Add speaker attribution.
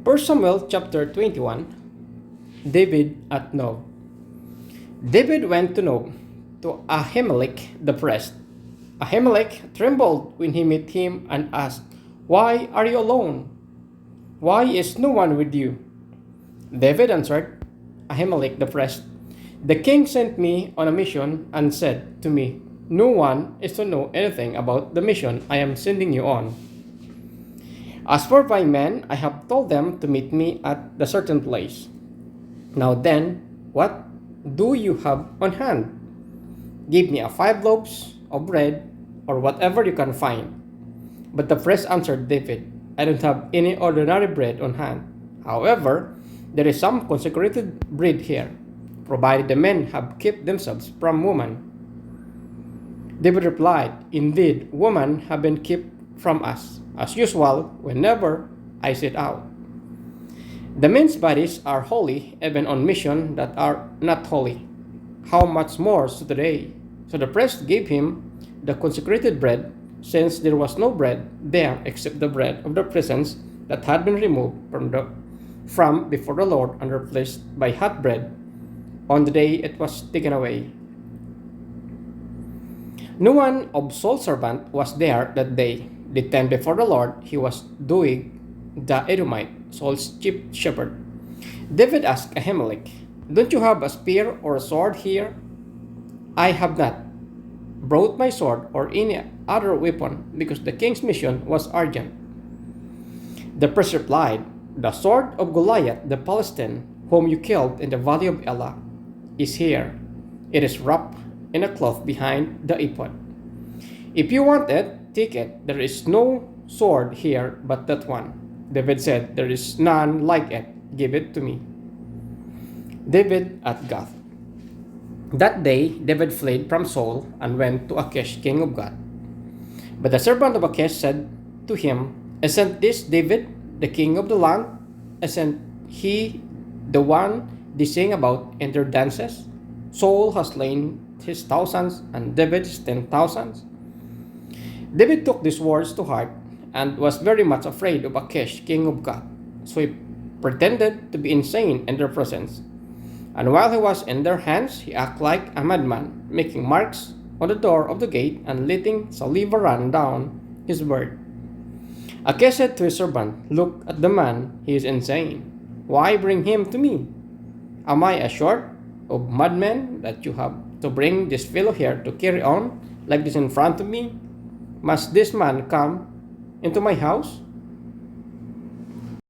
Speaker 1: 1 Samuel chapter 21. David at Nob. David went to Nob, to Ahimelech the priest. Ahimelech trembled when he met him and asked, "Why are you alone? Why is no one with you?" David answered Ahimelech the priest, "The king sent me on a mission and said to me, 'No one is to know anything about the mission I am sending you on.' As for my men, I have told them to meet me at the certain place. Now then, what do you have on hand? Give me 5 loaves of bread, or whatever you can find." But the priest answered David, "I don't have any ordinary bread on hand. However, there is some consecrated bread here, provided the men have kept themselves from woman." David replied, "Indeed, women have been kept from us, as usual, whenever I set out. The men's bodies are holy, even on mission that are not holy. How much more so today?" So the priest gave him the consecrated bread, since there was no bread there except the bread of the presence that had been removed from before the Lord and replaced by hot bread on the day it was taken away. No one of Saul's servant was there that day. The time before the Lord, he was Doeg the Edomite, Saul's chief shepherd. David asked Ahimelech, "Don't you have a spear or a sword here?" "I have not brought my sword or any other weapon, because the king's mission was urgent." The priest replied, "The sword of Goliath the Philistine, whom you killed in the valley of Elah, is here. It is wrapped in a cloth behind the ephod. If you want it, take it. There is no sword here but that one." David said, "There is none like it. Give it to me." David at Gath. That day David fled from Saul and went to Achish king of Gath. But the servant of Achish said to him, "Isn't this David, the king of the land? Isn't he the one they sing about in their dances? Saul has slain his thousands and David his 10,000s." David took these words to heart and was very much afraid of Achish king of Gath. So he pretended to be insane in their presence. And while he was in their hands, he acted like a madman, making marks on the door of the gate and letting saliva run down his beard. Achish said to his servant, "Look at the man, he is insane. Why bring him to me? Am I a sort of madman that you have to bring this fellow here to carry on like this in front of me? Must this man come into my house?"